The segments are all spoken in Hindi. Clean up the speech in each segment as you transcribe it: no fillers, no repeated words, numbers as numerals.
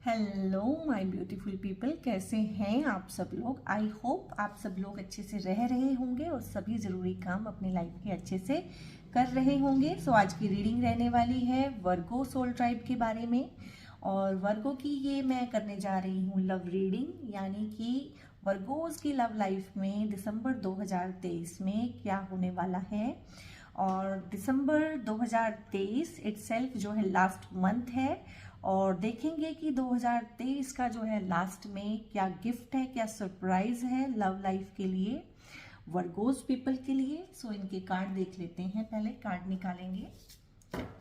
हेलो माय ब्यूटीफुल पीपल, कैसे हैं आप सब लोग। आई होप आप सब लोग अच्छे से रह रहे होंगे और सभी ज़रूरी काम अपनी लाइफ के अच्छे से कर रहे होंगे। सो आज की रीडिंग रहने वाली है वर्गो सोल ट्राइब के बारे में। और वर्गो की ये मैं करने जा रही हूँ लव रीडिंग, यानी कि वर्गोज की लव लाइफ में दिसंबर 2023 में क्या होने वाला है। और दिसंबर 2023 इटसेल्फ जो है लास्ट मंथ है, और देखेंगे कि 2023 का जो है लास्ट में क्या गिफ्ट है, क्या सरप्राइज है लव लाइफ के लिए, वर्गोज पीपल के लिए। सो इनके कार्ड देख लेते हैं। पहले कार्ड निकालेंगे।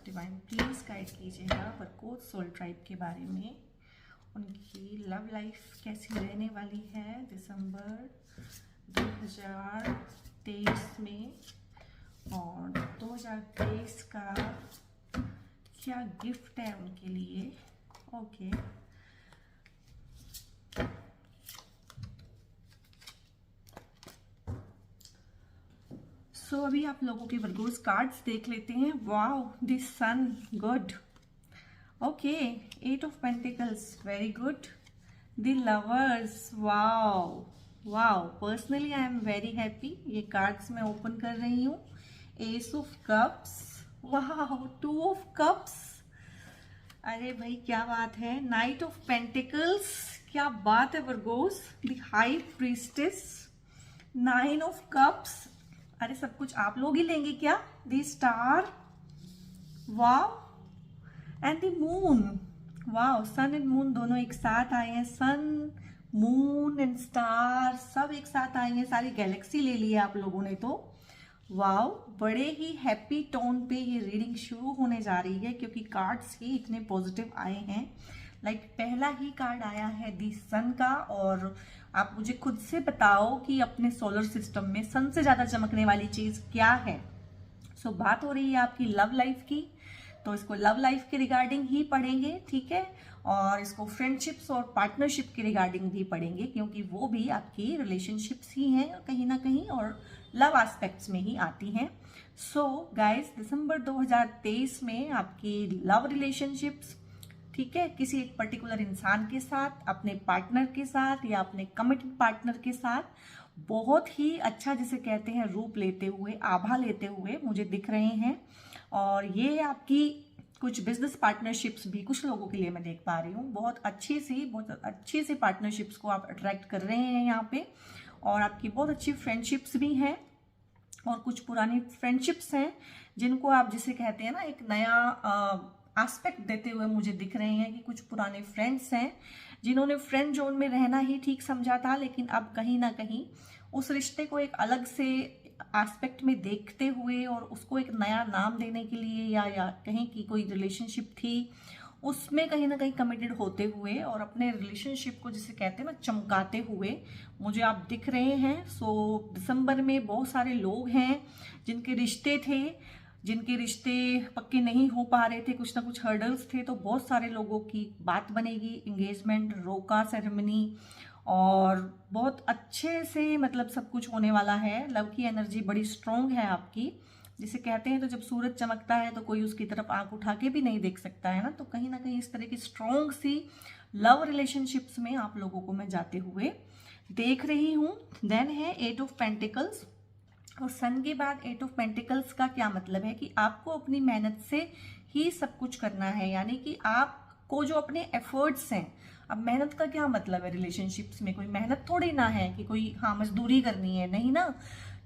डिवाइन प्लीज गाइड कीजिएगा वर्गोज सोल ट्राइब के बारे में, उनकी लव लाइफ कैसी रहने वाली है दिसंबर 2023 में, और 2023 का क्या गिफ्ट है उनके लिए। ओके, सो अभी आप लोगों के वर्गोस कार्ड्स देख लेते हैं। Wow, the sun, good. Okay, 8 of pentacles, very good. The lovers, wow wow, personally I am very happy. ये कार्ड्स मैं ओपन कर रही हूँ। Ace of cups, wow, 2 of cups, अरे भाई क्या बात है। नाइट ऑफ पेंटिकल्स, क्या बात है Virgos. The high priestess, 9 of cups, अरे सब कुछ आप लोग ही लेंगे क्या। The star, wow, and the moon, wow, sun and moon दोनों एक साथ आए हैं। सन, मून एंड स्टार सब एक साथ आए हैं। सारी गैलेक्सी ले ली है आप लोगों ने तो। वाओ, बड़े ही हैप्पी टोन पे ये रीडिंग शुरू होने जा रही है, क्योंकि कार्ड्स ही इतने पॉजिटिव आए हैं। पहला ही कार्ड आया है दी सन का। और आप मुझे खुद से बताओ कि अपने सोलर सिस्टम में सन से ज्यादा चमकने वाली चीज क्या है। सो बात हो रही है आपकी लव लाइफ की, तो इसको लव लाइफ के रिगार्डिंग ही पढ़ेंगे, ठीक है। और इसको फ्रेंडशिप्स और पार्टनरशिप के रिगार्डिंग भी पढ़ेंगे, क्योंकि वो भी आपकी रिलेशनशिप्स ही हैं कहीं ना कहीं, और लव एस्पेक्ट्स में ही आती हैं। सो गाइस, दिसंबर 2023 में आपकी लव रिलेशनशिप्स, ठीक है, किसी एक पर्टिकुलर इंसान के साथ, अपने पार्टनर के साथ या अपने कमिटेड पार्टनर के साथ बहुत ही अच्छा, जिसे कहते हैं, रूप लेते हुए, आभा लेते हुए मुझे दिख रहे हैं। और ये आपकी कुछ बिजनेस पार्टनरशिप्स भी कुछ लोगों के लिए मैं देख पा रही हूँ। बहुत अच्छी सी पार्टनरशिप्स को आप अट्रैक्ट कर रहे हैं यहाँ पे। और आपकी बहुत अच्छी फ्रेंडशिप्स भी हैं, और कुछ पुरानी फ्रेंडशिप्स हैं जिनको आप, जिसे कहते हैं ना, एक नया एस्पेक्ट देते हुए मुझे दिख रहे हैं। कि कुछ पुराने फ्रेंड्स हैं जिन्होंने फ्रेंड जोन में रहना ही ठीक समझा था, लेकिन अब कहीं ना कहीं उस रिश्ते को एक अलग से एस्पेक्ट में देखते हुए और उसको एक नया नाम देने के लिए, या कहीं की कोई रिलेशनशिप थी उसमें कहीं ना कहीं कमिटेड होते हुए और अपने रिलेशनशिप को, जिसे कहते हैं ना, चमकाते हुए मुझे आप दिख रहे हैं। सो दिसंबर में बहुत सारे लोग हैं जिनके रिश्ते थे, जिनके रिश्ते पक्के नहीं हो पा रहे थे, कुछ ना कुछ हर्डल्स थे। तो बहुत सारे लोगों की बात बनेगी, एंगेजमेंट, रोका सेरेमनी, और बहुत अच्छे से मतलब सब कुछ होने वाला है। लव की एनर्जी बड़ी स्ट्रॉन्ग है आपकी, जिसे कहते हैं, तो जब सूरज चमकता है तो कोई उसकी तरफ आंख उठा के भी नहीं देख सकता है ना। तो कहीं ना कहीं इस तरह की स्ट्रॉन्ग सी लव रिलेशनशिप्स में आप लोगों को मैं जाते हुए देख रही हूँ। देन है 8 ऑफ पेंटिकल्स, और सन के बाद 8 ऑफ पेंटिकल्स का क्या मतलब है कि आपको अपनी मेहनत से ही सब कुछ करना है, यानी कि आपको जो अपने एफर्ट्स हैं। अब मेहनत का क्या मतलब है रिलेशनशिप्स में, कोई मेहनत थोड़ी ना है कि कोई हाँ मजदूरी करनी है, नहीं ना।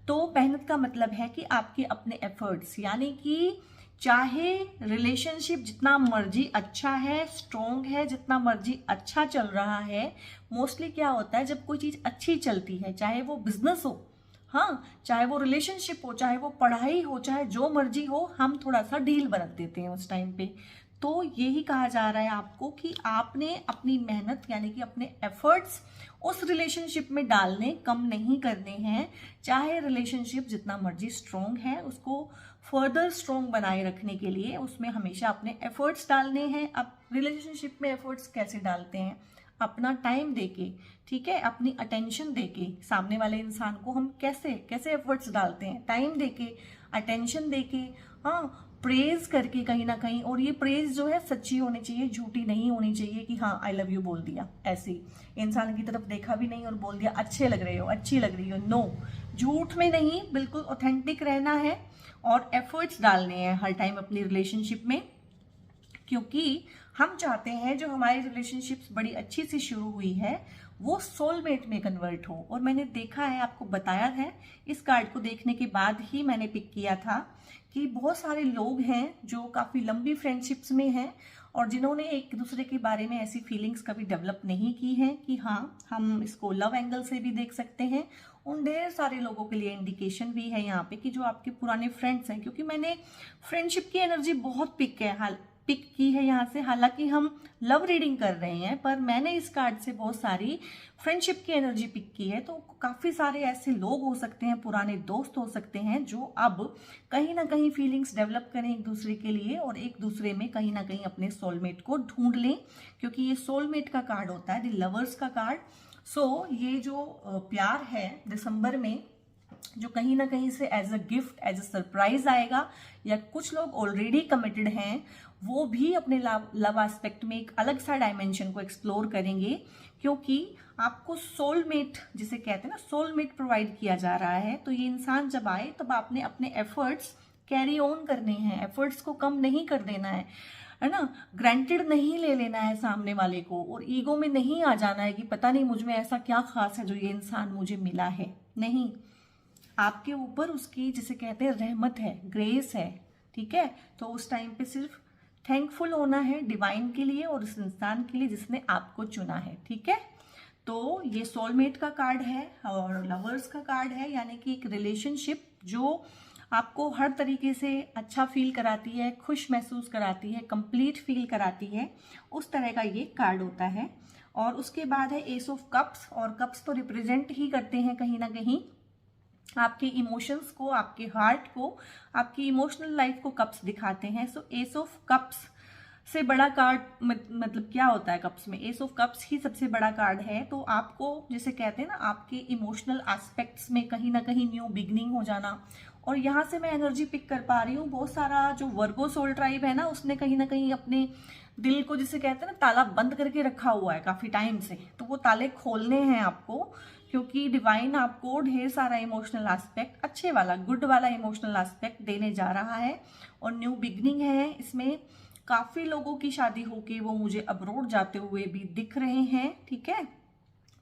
तो मेहनत का मतलब है कि आपके अपने एफर्ट्स, यानी कि चाहे रिलेशनशिप जितना मर्जी अच्छा है, स्ट्रॉन्ग है, जितना मर्जी अच्छा चल रहा है। मोस्टली क्या होता है, जब कोई चीज अच्छी चलती है, चाहे वो बिजनेस हो, हाँ, चाहे वो रिलेशनशिप हो, चाहे वो पढ़ाई हो, चाहे जो मर्जी हो, हम थोड़ा सा ढील बरत देते हैं उस टाइम पे। तो यही कहा जा रहा है आपको कि आपने अपनी मेहनत, यानी कि अपने एफर्ट्स उस रिलेशनशिप में डालने कम नहीं करने हैं। चाहे रिलेशनशिप जितना मर्जी स्ट्रॉन्ग है, उसको फर्दर स्ट्रॉन्ग बनाए रखने के लिए उसमें हमेशा अपने एफर्ट्स डालने हैं। अब रिलेशनशिप में एफर्ट्स कैसे डालते हैं, अपना टाइम देके, ठीक है, अपनी अटेंशन देके। सामने वाले इंसान को हम कैसे कैसे एफर्ट्स डालते हैं, टाइम देके, अटेंशन देके, हाँ, प्रेज करके कहीं ना कहीं, और ये प्रेज जो है सच्ची होनी चाहिए, झूठी नहीं होनी चाहिए कि हाँ आई लव यू बोल दिया, ऐसे ही इंसान की तरफ देखा भी नहीं और बोल दिया अच्छे लग रहे हो, अच्छी लग रही हो। नो, झूठ में नहीं, बिल्कुल ऑथेंटिक रहना है और एफर्ट्स डालने हैं हर टाइम अपनी रिलेशनशिप में, क्योंकि हम चाहते हैं जो हमारी रिलेशनशिप्स बड़ी अच्छी सी शुरू हुई है वो सोलमेट में कन्वर्ट हो। और मैंने देखा है, आपको बताया है, इस कार्ड को देखने के बाद ही मैंने पिक किया था कि बहुत सारे लोग हैं जो काफ़ी लंबी फ्रेंडशिप्स में हैं और जिन्होंने एक दूसरे के बारे में ऐसी फीलिंग्स कभी डेवलप नहीं की हैं कि हाँ हम इसको लव एंगल से भी देख सकते हैं। उन ढेर सारे लोगों के लिए इंडिकेशन भी है यहाँ पे कि जो आपके पुराने फ्रेंड्स हैं, क्योंकि मैंने फ्रेंडशिप की एनर्जी बहुत पिक की है यहाँ से। हालांकि हम लव रीडिंग कर रहे हैं पर मैंने इस कार्ड से बहुत सारी फ्रेंडशिप की एनर्जी पिक की है। तो काफ़ी सारे ऐसे लोग हो सकते हैं, पुराने दोस्त हो सकते हैं जो अब कहीं ना कहीं फीलिंग्स डेवलप करें एक दूसरे के लिए और एक दूसरे में कहीं ना कहीं अपने सोलमेट को ढूंढ लें, क्योंकि ये सोलमेट का कार्ड होता है, द लवर्स का कार्ड। सो ये जो प्यार है दिसंबर में, जो कहीं ना कहीं से as a gift, as a surprise आएगा, या कुछ लोग ऑलरेडी कमिटेड हैं वो भी अपने लव एस्पेक्ट में एक अलग सा डायमेंशन को एक्सप्लोर करेंगे, क्योंकि आपको सोलमेट जिसे कहते हैं ना, सोलमेट प्रोवाइड किया जा रहा है। तो ये इंसान जब आए तब आपने अपने एफर्ट्स कैरी ऑन करने हैं, एफर्ट्स को कम नहीं कर देना है ना, ग्रांटेड नहीं ले लेना है सामने वाले को, और ईगो में नहीं आ जाना है कि पता नहीं मुझ में ऐसा क्या खास है जो ये इंसान मुझे मिला है। नहीं, आपके ऊपर उसकी जिसे कहते हैं रहमत है, ग्रेस है, ठीक है। तो उस टाइम पे सिर्फ थैंकफुल होना है डिवाइन के लिए और उस इंसान के लिए जिसने आपको चुना है, ठीक है। तो ये सोलमेट का कार्ड है और लवर्स का कार्ड है, यानी कि एक रिलेशनशिप जो आपको हर तरीके से अच्छा फील कराती है, खुश महसूस कराती है, कंप्लीट फील कराती है, उस तरह का ये कार्ड होता है। और उसके बाद है एस ऑफ कप्स, और कप्स तो रिप्रेजेंट ही करते हैं कहीं ना कहीं आपके इमोशंस को, आपके हार्ट को, आपकी इमोशनल लाइफ को कप्स दिखाते हैं। सो एस ऑफ कप्स से बड़ा कार्ड मतलब क्या होता है कप्स में, एस ऑफ कप्स ही सबसे बड़ा कार्ड है। तो आपको जिसे कहते हैं ना, आपके इमोशनल एस्पेक्ट्स में कहीं ना कहीं न्यू बिगनिंग हो जाना। और यहाँ से मैं एनर्जी पिक कर पा रही हूँ, बहुत सारा जो वर्गो सोल ट्राइब है ना, उसने कहीं ना कहीं अपने दिल को जिसे कहते हैं ना ताला बंद करके रखा हुआ है काफी टाइम से, तो वो ताले खोलने हैं आपको, क्योंकि डिवाइन आपको ढेर सारा इमोशनल एस्पेक्ट, अच्छे वाला, गुड वाला इमोशनल एस्पेक्ट देने जा रहा है और न्यू बिगनिंग है इसमें। काफी लोगों की शादी होके वो मुझे अब्रोड जाते हुए भी दिख रहे हैं, ठीक है।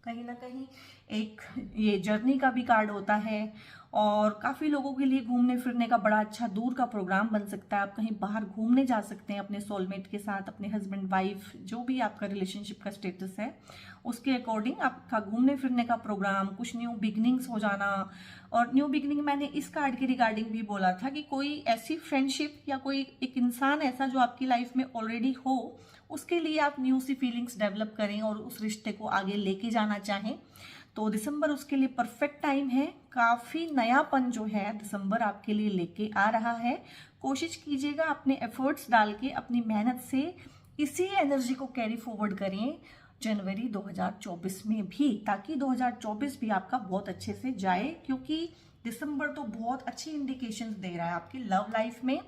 कहीं ना कहीं एक ये जर्नी का भी कार्ड होता है और काफ़ी लोगों के लिए घूमने फिरने का बड़ा अच्छा दूर का प्रोग्राम बन सकता है। आप कहीं बाहर घूमने जा सकते हैं अपने सोलमेट के साथ, अपने हस्बैंड वाइफ, जो भी आपका रिलेशनशिप का स्टेटस है उसके अकॉर्डिंग आपका घूमने फिरने का प्रोग्राम, कुछ न्यू बिगनिंग्स हो जाना। और न्यू बिगनिंग मैंने इस कार्ड के रिगार्डिंग भी बोला था कि कोई ऐसी फ्रेंडशिप या कोई एक इंसान ऐसा जो आपकी लाइफ में ऑलरेडी हो, उसके लिए आप न्यू सी फीलिंग्स डेवलप करें और उस रिश्ते को आगे लेके जाना चाहें। तो दिसंबर उसके लिए परफेक्ट टाइम है। काफ़ी नयापन जो है दिसंबर आपके लिए लेके आ रहा है। कोशिश कीजिएगा अपने एफर्ट्स डाल के, अपनी मेहनत से इसी एनर्जी को कैरी फॉरवर्ड करें जनवरी 2024 में भी, ताकि 2024 भी आपका बहुत अच्छे से जाए, क्योंकि दिसंबर तो बहुत अच्छी इंडिकेशंस दे रहा है आपकी लव लाइफ में।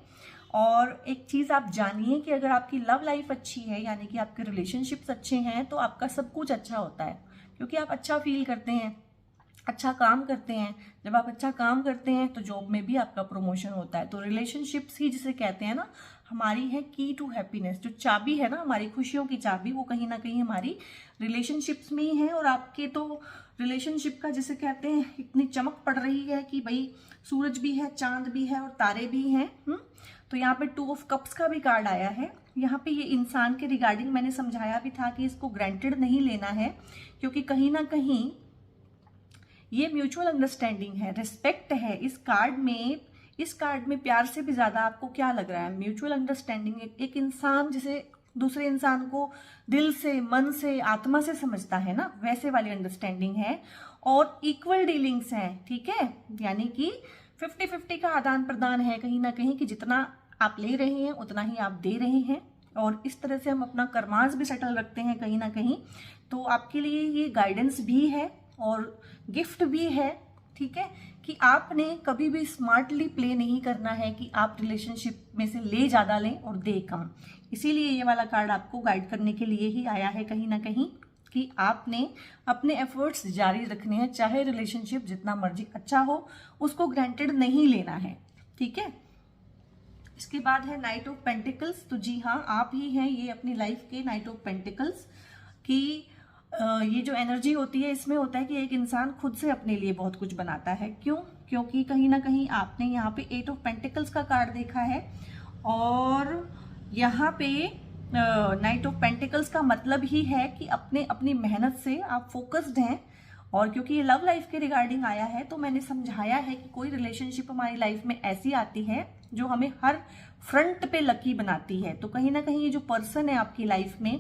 और एक चीज़ आप जानिए कि अगर आपकी लव लाइफ अच्छी है, यानी कि आपके रिलेशनशिप्स अच्छे हैं, तो आपका सब कुछ अच्छा होता है, क्योंकि आप अच्छा फील करते हैं, अच्छा काम करते हैं। जब आप अच्छा काम करते हैं तो जॉब में भी आपका प्रमोशन होता है। तो रिलेशनशिप्स ही जिसे कहते हैं ना, हमारी है की टू हैप्पीनेस, जो चाबी है ना हमारी खुशियों की चाबी, वो कहीं ना कहीं हमारी रिलेशनशिप्स में ही है। और आपके तो रिलेशनशिप का जिसे कहते हैं इतनी चमक पड़ रही है कि भाई सूरज भी है, चांद भी है और तारे भी हैं। तो यहाँ पे 2 ऑफ कप्स का भी कार्ड आया है। यहाँ पे ये इंसान के रिगार्डिंग मैंने समझाया भी था कि इसको ग्रांटेड नहीं लेना है, क्योंकि कहीं ना कहीं ये म्यूचुअल अंडरस्टैंडिंग है, रिस्पेक्ट है इस कार्ड में। इस कार्ड में प्यार से भी ज्यादा आपको क्या लग रहा है, म्यूचुअल अंडरस्टैंडिंग। एक इंसान जिसे दूसरे इंसान को दिल से, मन से, आत्मा से समझता है ना, वैसे वाली अंडरस्टैंडिंग है। और इक्वल डीलिंग्स हैं, ठीक है, यानी कि 50-50 का आदान प्रदान है कहीं ना कहीं, कि जितना आप ले रहे हैं उतना ही आप दे रहे हैं। और इस तरह से हम अपना कर्मांश भी सेटल रखते हैं कहीं ना कहीं। तो आपके लिए ये गाइडेंस भी है और गिफ्ट भी है, ठीक है, कि आपने कभी भी स्मार्टली प्ले नहीं करना है कि आप रिलेशनशिप में से ले ज्यादा लें और दे कम। इसीलिए ये वाला कार्ड आपको गाइड करने के लिए ही आया है कहीं ना कहीं, कि आपने अपने एफर्ट्स जारी रखने हैं, चाहे रिलेशनशिप जितना मर्जी अच्छा हो, उसको ग्रांटेड नहीं लेना है, ठीक है। इसके बाद है नाइट ऑफ पेंटिकल्स। तो जी हाँ, आप ही हैं ये अपनी लाइफ के नाइट ऑफ पेंटिकल्स। कि ये जो एनर्जी होती है, इसमें होता है कि एक इंसान खुद से अपने लिए बहुत कुछ बनाता है। क्यों? क्योंकि कहीं ना कहीं आपने यहाँ पे 8 ऑफ पेंटिकल्स का कार्ड देखा है, और यहाँ पे नाइट ऑफ पेंटिकल्स का मतलब ही है कि अपनी मेहनत से आप फोकस्ड हैं। और क्योंकि ये लव लाइफ के रिगार्डिंग आया है, तो मैंने समझाया है कि कोई रिलेशनशिप हमारी लाइफ में ऐसी आती है जो हमें हर फ्रंट पे लकी बनाती है। तो कहीं ना कहीं ये जो पर्सन है आपकी लाइफ में,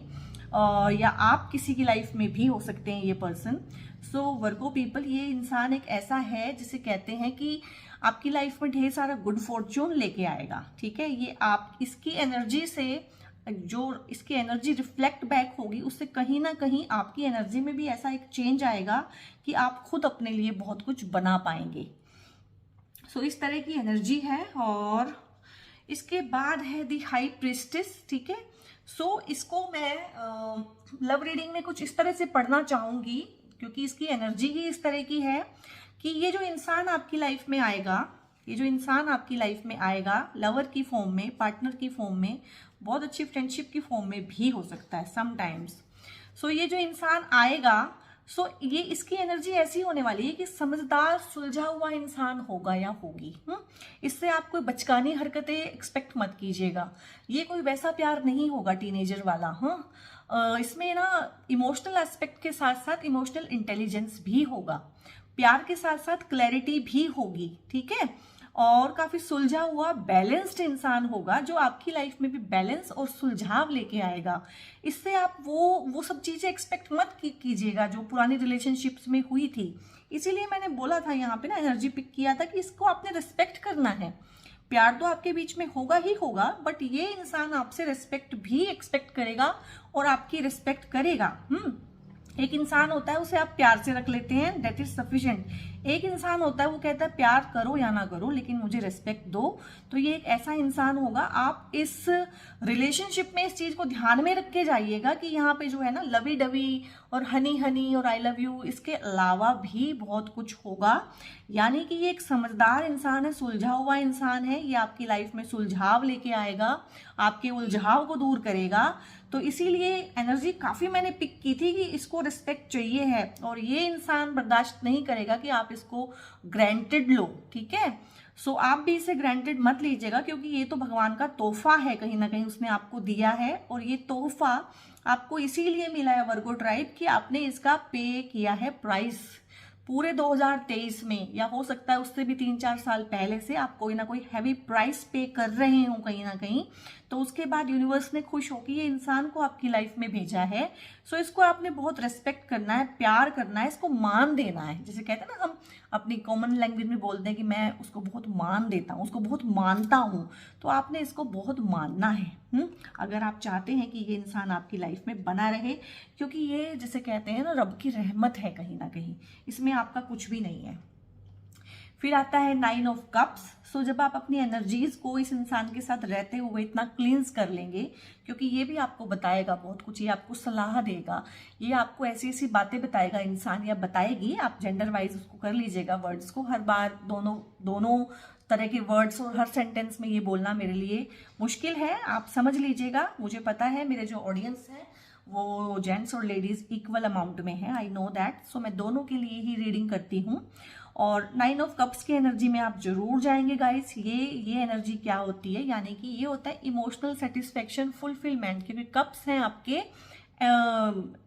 या आप किसी की लाइफ में भी हो सकते हैं ये पर्सन। सो वर्गो पीपल, ये इंसान एक ऐसा है जिसे कहते हैं कि आपकी लाइफ में ढेर सारा गुड फॉर्च्यून लेके आएगा, ठीक है। ये आप इसकी एनर्जी से, जो इसकी एनर्जी रिफ्लेक्ट बैक होगी, उससे कहीं ना कहीं आपकी एनर्जी में भी ऐसा एक चेंज आएगा कि आप खुद अपने लिए बहुत कुछ बना पाएंगे। सो इस तरह की एनर्जी है। और इसके बाद है दी हाई प्रिस्टेस, ठीक है। सो इसको मैं लव रीडिंग में कुछ इस तरह से पढ़ना चाहूंगी, क्योंकि इसकी एनर्जी ही इस तरह की है कि ये जो इंसान आपकी लाइफ में आएगा, ये जो इंसान आपकी लाइफ में आएगा, लवर की फॉर्म में, पार्टनर की फॉर्म में, बहुत अच्छी फ्रेंडशिप की फॉर्म में भी हो सकता है समटाइम्स। सो ये जो इंसान आएगा, सो ये इसकी एनर्जी ऐसी होने वाली है कि समझदार सुलझा हुआ इंसान होगा या होगी। इससे आप कोई बचकानी हरकतें एक्सपेक्ट मत कीजिएगा। ये कोई वैसा प्यार नहीं होगा टीनेजर वाला। इसमें ना इमोशनल एस्पेक्ट के साथ साथ इमोशनल इंटेलिजेंस भी होगा, प्यार के साथ साथ क्लैरिटी भी होगी, ठीक है। और काफी सुलझा हुआ बैलेंस्ड इंसान होगा, जो आपकी लाइफ में भी बैलेंस और सुलझाव लेके आएगा। इससे आप वो सब चीजें एक्सपेक्ट मत कीजिएगा जो पुरानी रिलेशनशिप्स में हुई थी। इसीलिए मैंने बोला था यहाँ पे ना, एनर्जी पिक किया था कि इसको आपने रिस्पेक्ट करना है। प्यार तो आपके बीच में होगा ही होगा, बट ये इंसान आपसे रिस्पेक्ट भी एक्सपेक्ट करेगा और आपकी रिस्पेक्ट करेगा। एक इंसान होता है, उसे आप प्यार से रख लेते हैं, दैट इज सफिशिएंट। एक इंसान होता है, वो कहता है प्यार करो या ना करो लेकिन मुझे रिस्पेक्ट दो। तो ये एक ऐसा इंसान होगा। आप इस रिलेशनशिप में इस चीज को ध्यान में रख के जाइएगा कि यहाँ पे जो है ना, लवी डवी और हनी हनी और आई लव यू, इसके अलावा भी बहुत कुछ होगा। यानी कि ये एक समझदार इंसान है, सुलझा हुआ इंसान है। ये आपकी लाइफ में सुलझाव लेके आएगा, आपके उलझाव को दूर करेगा। तो इसीलिए एनर्जी काफी मैंने पिक की थी कि इसको रिस्पेक्ट चाहिए है, और ये इंसान बर्दाश्त नहीं करेगा कि आप इसको ग्रांटेड लो, ठीक है। सो आप भी इसे ग्रांटेड मत लीजिएगा, क्योंकि ये तो भगवान का तोहफा है, कहीं ना कहीं उसने आपको दिया है। और ये तोहफा आपको इसीलिए मिला है वर्गो ट्राइब, कि आपने इसका पे किया है प्राइस। पूरे 2023 में, या हो सकता है उससे भी 3-4 साल पहले से, आप कोई ना कोई हैवी प्राइस पे कर रहे हो कहीं ना कहीं। तो उसके बाद यूनिवर्स ने खुश होकर ये इंसान को आपकी लाइफ में भेजा है। सो इसको आपने बहुत रेस्पेक्ट करना है, प्यार करना है, इसको मान देना है। जैसे कहते हैं ना, हम अपनी कॉमन लैंग्वेज में बोलते हैं कि मैं उसको बहुत मान देता हूँ, उसको बहुत मानता हूँ। तो आपने इसको बहुत मानना है, अगर आप चाहते हैं कि ये इंसान आपकी लाइफ में बना रहे। क्योंकि ये जैसे कहते हैं ना, रब की रहमत है कहीं ना कहीं, इसमें आपका कुछ भी नहीं है। फिर आता है 9 ऑफ कप्स। सो जब आप अपनी एनर्जीज को इस इंसान के साथ रहते हुए इतना क्लींस कर लेंगे, क्योंकि ये भी आपको बताएगा बहुत कुछ, ये आपको सलाह देगा, ये आपको ऐसी ऐसी बातें बताएगा इंसान, या बताएगी। आप जेंडर वाइज उसको कर लीजिएगा वर्ड्स को। हर बार दोनों तरह के वर्ड्स और हर सेंटेंस में ये बोलना मेरे लिए मुश्किल है, आप समझ लीजिएगा। मुझे पता है मेरे जो ऑडियंस है वो जेंट्स और लेडीज इक्वल अमाउंट में है, आई नो दैट। सो मैं दोनों के लिए ही रीडिंग करती हूँ। और 9 ऑफ कप्स की एनर्जी में आप जरूर जाएंगे गाइस। ये एनर्जी क्या होती है, यानी कि ये होता है इमोशनल सेटिस्फेक्शन, फुलफिलमेंट। क्योंकि कप्स हैं आपके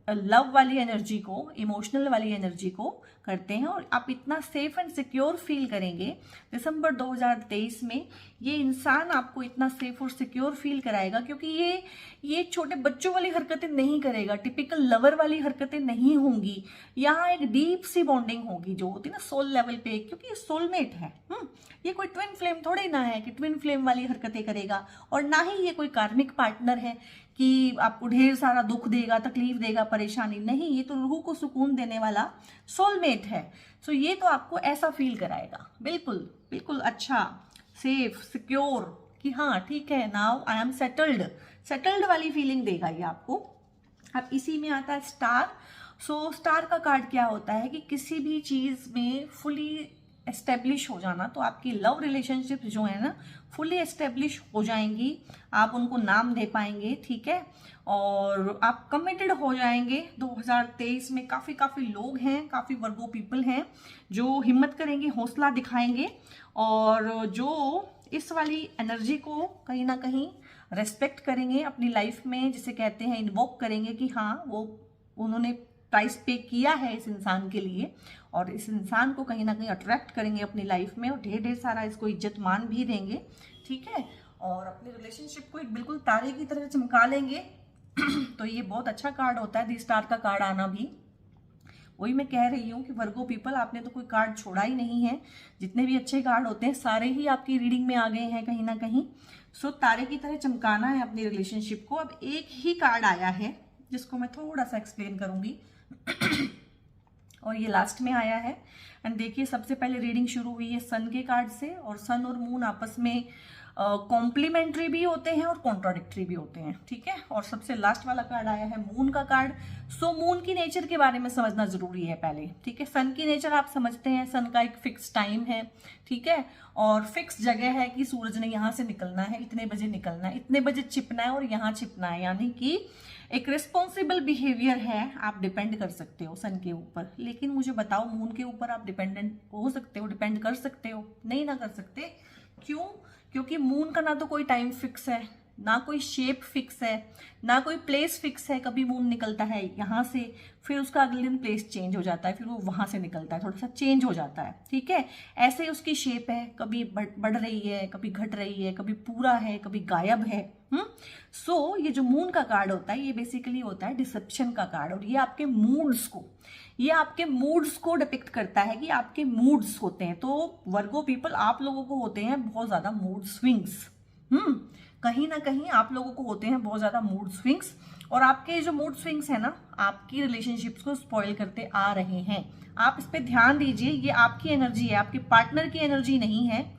लव वाली एनर्जी को, इमोशनल वाली एनर्जी को करते हैं। और आप इतना सेफ एंड सिक्योर फील करेंगे दिसंबर 2023 में। ये इंसान आपको इतना सेफ और सिक्योर फील कराएगा, क्योंकि ये छोटे बच्चों वाली हरकतें नहीं करेगा, टिपिकल लवर वाली हरकतें नहीं होंगी। यहाँ एक डीप सी बॉन्डिंग होगी जो होती है ना सोल लेवल पे, क्योंकि ये सोलमेट है। ये कोई ट्विन फ्लेम थोड़ी ना है कि ट्विन फ्लेम वाली हरकतें करेगा, और ना ही ये कोई कार्मिक पार्टनर है कि आपको ढेर सारा दुख देगा, तकलीफ देगा, परेशानी नहीं, ये तो रूह को सुकून देने वाला सोलमेट है। सो ये तो आपको ऐसा फील कराएगा, बिल्कुल बिल्कुल अच्छा, सेफ, सिक्योर, कि हाँ ठीक है, now I am settled, settled वाली फीलिंग देगा ये आपको। अब इसी में आता है स्टार। सो स्टार का कार्ड क्या होता है कि किसी भी चीज़ में फुली एस्टेब्लिश हो जाना। तो आपकी लव रिलेशनशिप जो है ना फुली एस्टेब्लिश हो जाएंगी, आप उनको नाम दे पाएंगे, ठीक है, और आप कमिटेड हो जाएंगे। 2023 में काफ़ी लोग हैं, काफ़ी वर्गो पीपल हैं जो हिम्मत करेंगे, हौसला दिखाएंगे, और जो इस वाली एनर्जी को कहीं ना कहीं रेस्पेक्ट करेंगे अपनी लाइफ में, जिसे कहते हैं इन्वोक करेंगे कि हाँ वो उन्होंने प्राइस पे किया है इस इंसान के लिए, और इस इंसान को कहीं ना कहीं अट्रैक्ट करेंगे अपनी लाइफ में, और ढेर सारा इसको इज्जत मान भी देंगे, ठीक है, और अपने रिलेशनशिप को एक बिल्कुल तारे की तरह चमका लेंगे। तो ये बहुत अच्छा कार्ड होता है, दी स्टार का कार्ड आना भी। वही मैं कह रही हूँ कि वर्गो पीपल, आपने तो कोई कार्ड छोड़ा ही नहीं है, जितने भी अच्छे कार्ड होते हैं सारे ही आपकी रीडिंग में आ गए हैं कहीं ना कहीं। सो तारे की तरह चमकाना है अपनी रिलेशनशिप को। अब एक ही कार्ड आया है जिसको मैं थोड़ा सा एक्सप्लेन करूंगी और ये लास्ट में आया है। एंड देखिए, सबसे पहले रीडिंग शुरू हुई है सन के कार्ड से, और सन और मून आपस में कॉम्प्लीमेंट्री भी होते हैं और कॉन्ट्राडिक्टरी भी होते हैं, ठीक है। और सबसे लास्ट वाला कार्ड आया है मून का कार्ड। सो मून की नेचर के बारे में समझना जरूरी है पहले, ठीक है। सन की नेचर आप समझते हैं, सन का एक फिक्स टाइम है, ठीक है, और फिक्स जगह है कि सूरज ने यहाँ से निकलना है, इतने बजे निकलना है, इतने बजे छिपना है और यहाँ छिपना है, यानी कि एक रिस्पॉन्सिबल बिहेवियर है। आप डिपेंड कर सकते हो सन के ऊपर, लेकिन मुझे बताओ मून के ऊपर आप डिपेंडेंट हो सकते हो, डिपेंड कर सकते हो? नहीं ना कर सकते। क्यों? क्योंकि मून का ना तो कोई टाइम फिक्स है, ना कोई शेप फिक्स है, ना कोई प्लेस फिक्स है। कभी मून निकलता है यहाँ से, फिर उसका अगले दिन प्लेस चेंज हो जाता है, फिर वो वहां से निकलता है, थोड़ा सा चेंज हो जाता है, ठीक है। ऐसे ही उसकी शेप है, कभी बढ़ रही है, कभी घट रही है, कभी पूरा है, कभी गायब है। सो ये जो मून का कार्ड होता है, ये बेसिकली होता है डिसेप्शन का कार्ड, और ये आपके मूड्स को डिपिक्ट करता है कि आपके मूड्स होते हैं। तो वर्गो पीपल, आप लोगों को होते हैं बहुत ज्यादा मूड स्विंग्स। कहीं ना कहीं आप लोगों को होते हैं बहुत ज्यादा मूड स्विंग्स, और आपके जो मूड स्विंग्स है ना, आपकी रिलेशनशिप्स को स्पॉइल करते आ रहे हैं। आप इस पे ध्यान दीजिए, ये आपकी एनर्जी है, आपके पार्टनर की एनर्जी नहीं है,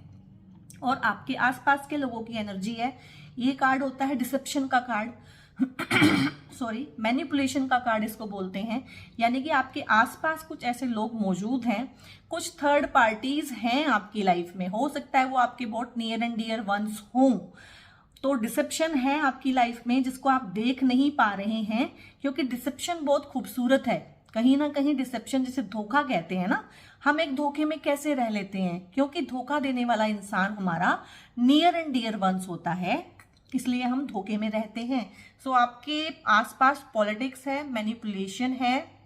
और आपके आसपास के लोगों की एनर्जी है। ये कार्ड होता है डिसेप्शन का कार्ड, सॉरी, मैनिपुलेशन का कार्ड इसको बोलते हैं। यानी कि आपके आसपास कुछ ऐसे लोग मौजूद हैं, कुछ थर्ड पार्टीज हैं आपकी लाइफ में, हो सकता है वो आपके बहुत नियर एंड डियर वंस हों। तो डिसेप्शन है आपकी लाइफ में जिसको आप देख नहीं पा रहे हैं, क्योंकि डिसेप्शन बहुत खूबसूरत है। कहीं ना कहीं डिसेप्शन, जिसे धोखा कहते हैं ना, हम एक धोखे में कैसे रह लेते हैं, क्योंकि धोखा देने वाला इंसान हमारा नियर एंड डियर वंस होता है, इसलिए हम धोखे में रहते हैं। सो आपके आसपास पॉलिटिक्स है, मैनिपुलेशन है,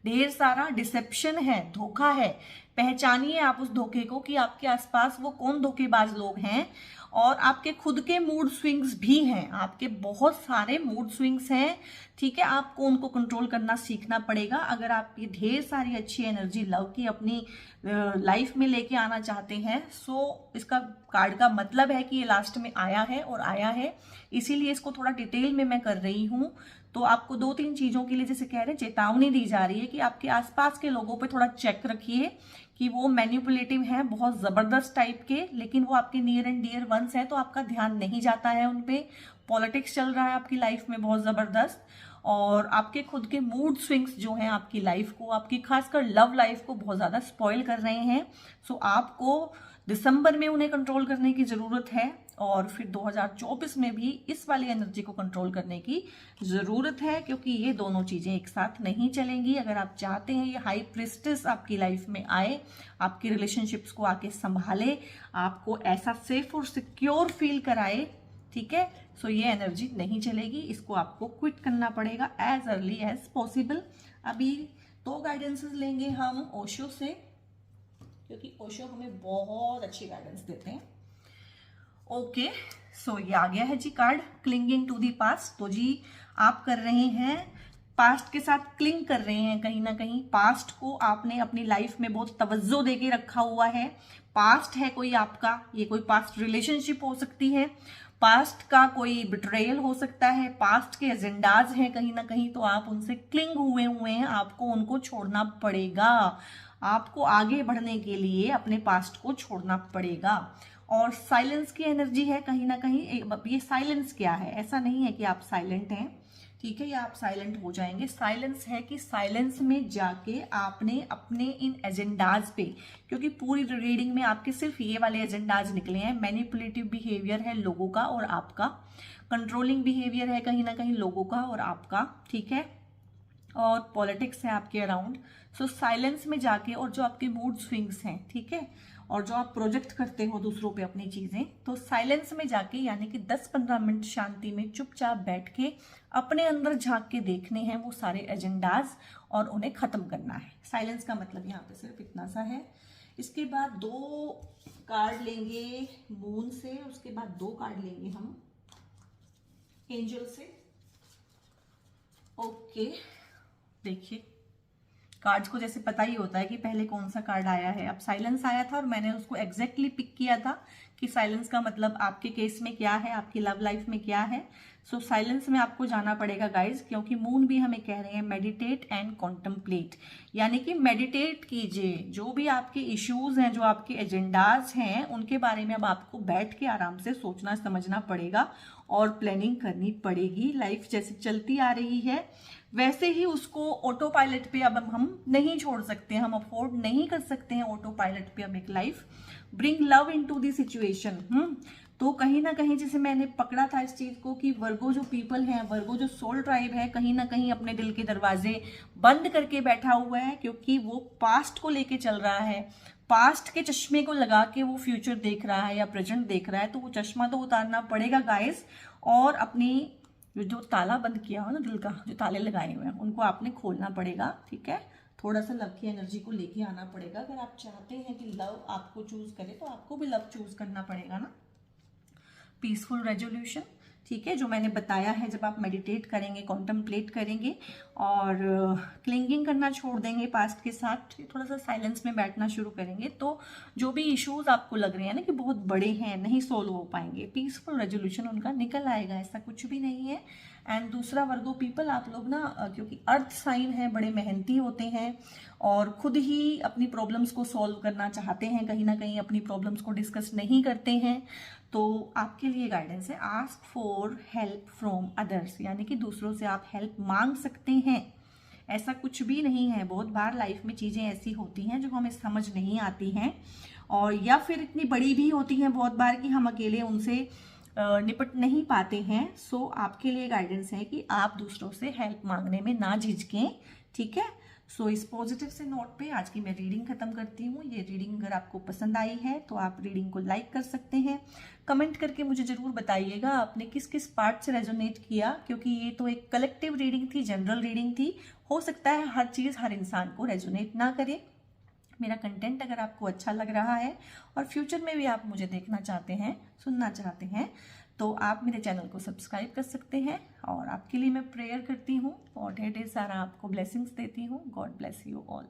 ढेर सारा डिसेप्शन है, धोखा है। पहचानिए आप उस धोखे को कि आपके आसपास वो कौन धोखेबाज लोग हैं, और आपके खुद के मूड स्विंग्स भी हैं, आपके बहुत सारे मूड स्विंग्स हैं, ठीक है। आपको उनको कंट्रोल करना सीखना पड़ेगा अगर आप ये ढेर सारी अच्छी एनर्जी लव की अपनी लाइफ में लेके आना चाहते हैं। सो इसका कार्ड का मतलब है कि ये लास्ट में आया है, और आया है इसीलिए इसको थोड़ा डिटेल में मैं कर रही हूँ। तो आपको 2-3 चीजों के लिए, जैसे कह रहे हैं, चेतावनी दी जा रही है कि आपके आसपास के लोगों पे थोड़ा चेक रखिए कि वो मैनिपुलेटिव हैं, बहुत जबरदस्त टाइप के, लेकिन वो आपके नियर एंड डियर वंस हैं, तो आपका ध्यान नहीं जाता है उन पे। पॉलिटिक्स चल रहा है आपकी लाइफ में बहुत जबरदस्त, और आपके खुद के मूड स्विंग्स जो हैं आपकी लाइफ को, आपकी खासकर लव लाइफ को बहुत ज्यादा स्पॉइल कर रहे हैं। सो आपको दिसंबर में उन्हें कंट्रोल करने की जरूरत है, और फिर 2024 में भी इस वाली एनर्जी को कंट्रोल करने की जरूरत है, क्योंकि ये दोनों चीजें एक साथ नहीं चलेंगी। अगर आप चाहते हैं ये हाई प्रिस्टेस आपकी लाइफ में आए, आपकी रिलेशनशिप्स को आके संभाले, आपको ऐसा सेफ और सिक्योर फील कराए, ठीक है, सो ये एनर्जी नहीं चलेगी, इसको आपको क्विट करना पड़ेगा एज अर्ली एज पॉसिबल। अभी 2 गाइडेंसेस लेंगे हम ओशो से, क्योंकि ओशो हमें बहुत अच्छी गाइडेंस देते हैं। ओके, सो ये आ गया है जी card, clinging to the past. तो जी आप कर रहे हैं, पास्ट के साथ क्लिंग कर रहे हैं, कहीं ना कहीं पास्ट को आपने अपनी लाइफ में बहुत तवज्जो देके रखा हुआ है। पास्ट है कोई आपका, ये कोई पास्ट रिलेशनशिप हो सकती है, पास्ट का कोई बिट्रेयल हो सकता है, पास्ट के एजेंडाज हैं कहीं ना कहीं, तो आप उनसे क्लिंग हुए हैं, आपको उनको छोड़ना पड़ेगा। आपको आगे बढ़ने के लिए अपने पास्ट को छोड़ना पड़ेगा। और साइलेंस की एनर्जी है कहीं ना कहीं। ये साइलेंस क्या है, ऐसा नहीं है कि आप साइलेंट हैं, ठीक है, या आप साइलेंट हो जाएंगे। साइलेंस है कि साइलेंस में जाके आपने अपने इन एजेंडाज पे, क्योंकि पूरी रीडिंग में आपके सिर्फ ये वाले एजेंडाज निकले हैं। मैनिपुलेटिव बिहेवियर है लोगों का और आपका, कंट्रोलिंग बिहेवियर है कहीं ना कहीं लोगों का और आपका, ठीक है, और पॉलिटिक्स है आपके अराउंड। सो साइलेंस में जाके, और जो आपके मूड स्विंग्स हैं, ठीक है, और जो आप प्रोजेक्ट करते हो दूसरों पे अपनी चीजें, तो साइलेंस में जाके यानी कि 10-15 मिनट शांति में चुपचाप बैठ के अपने अंदर झांक के देखने हैं वो सारे एजेंडाज और उन्हें खत्म करना है। साइलेंस का मतलब यहाँ पे सिर्फ इतना सा है। इसके बाद 2 कार्ड लेंगे मून से, उसके बाद 2 कार्ड लेंगे हम एंजल से। ओके, देखिए कार्ड्स को जैसे पता ही होता है कि पहले कौन सा कार्ड आया है। अब साइलेंस आया था और मैंने उसको एग्जैक्टली पिक किया था कि साइलेंस का मतलब आपके केस में क्या है, आपकी लव लाइफ में क्या है। सो साइलेंस में आपको जाना पड़ेगा गाइज, क्योंकि मून भी हमें कह रहे हैं मेडिटेट एंड कॉन्टम्पलेट, यानी कि मेडिटेट कीजिए। जो भी आपके इश्यूज हैं, जो आपके एजेंडाज हैं, उनके बारे में अब आपको बैठ के आराम से सोचना समझना पड़ेगा और प्लानिंग करनी पड़ेगी। लाइफ जैसे चलती आ रही है वैसे ही उसको ऑटो पायलट पे अब हम नहीं छोड़ सकते, हम अफोर्ड नहीं कर सकते हैं ऑटो पायलट पे अब एक life. Bring love into the situation. तो कहीं ना कहीं जैसे मैंने पकड़ा था इस चीज को कि वर्गो जो पीपल हैं, वर्गो जो सोल ट्राइब है, कहीं ना कहीं अपने दिल के दरवाजे बंद करके बैठा हुआ है, क्योंकि वो पास्ट को लेके चल रहा है। पास्ट के चश्मे को लगा के वो फ्यूचर देख रहा है या प्रेजेंट देख रहा है, तो वो चश्मा तो उतारना पड़ेगा गाइस। और अपनी जो ताला बंद किया हो ना दिल का, जो ताले लगाए हुए हैं, उनको आपने खोलना पड़ेगा, ठीक है। थोड़ा सा लव की एनर्जी को लेके आना पड़ेगा। अगर आप चाहते हैं कि लव आपको चूज करे तो आपको भी लव चूज करना पड़ेगा ना। पीसफुल रेजोल्यूशन, ठीक है, जो मैंने बताया है, जब आप मेडिटेट करेंगे, कॉन्टम्पलेट करेंगे और क्लिंगिंग करना छोड़ देंगे पास्ट के साथ, थोड़ा सा साइलेंस में बैठना शुरू करेंगे, तो जो भी इश्यूज आपको लग रहे हैं ना कि बहुत बड़े हैं, नहीं सोल्व हो पाएंगे, पीसफुल रेजोल्यूशन उनका निकल आएगा, ऐसा कुछ भी नहीं है। एंड दूसरा वर्गो पीपल, आप लोग ना क्योंकि अर्थ साइन है, बड़े मेहनती होते हैं और खुद ही अपनी प्रॉब्लम्स को सॉल्व करना चाहते हैं, कहीं ना कहीं अपनी प्रॉब्लम्स को डिस्कस नहीं करते हैं। तो आपके लिए गाइडेंस है, ask for help from others, यानी कि दूसरों से आप हेल्प मांग सकते हैं। ऐसा कुछ भी नहीं है। बहुत बार लाइफ में चीज़ें ऐसी होती हैं जो हमें समझ नहीं आती हैं, और या फिर इतनी बड़ी भी होती हैं बहुत बार कि हम अकेले उनसे निपट नहीं पाते हैं। सो आपके लिए गाइडेंस है कि आप दूसरों से हेल्प मांगने में ना झिझकें, ठीक है। सो इस पॉजिटिव से नोट पे आज की मैं रीडिंग खत्म करती हूँ। ये रीडिंग अगर आपको पसंद आई है तो आप रीडिंग को लाइक कर सकते हैं। कमेंट करके मुझे जरूर बताइएगा आपने किस किस पार्ट से रेजोनेट किया, क्योंकि ये तो एक कलेक्टिव रीडिंग थी, जनरल रीडिंग थी। हो सकता है हर चीज़ हर इंसान को रेजोनेट ना करे। मेरा कंटेंट अगर आपको अच्छा लग रहा है और फ्यूचर में भी आप मुझे देखना चाहते हैं, सुनना चाहते हैं, तो आप मेरे चैनल को सब्सक्राइब कर सकते हैं। और आपके लिए मैं प्रेयर करती हूँ और ढेर ढेर सारा आपको ब्लेसिंग्स देती हूँ। God bless you all.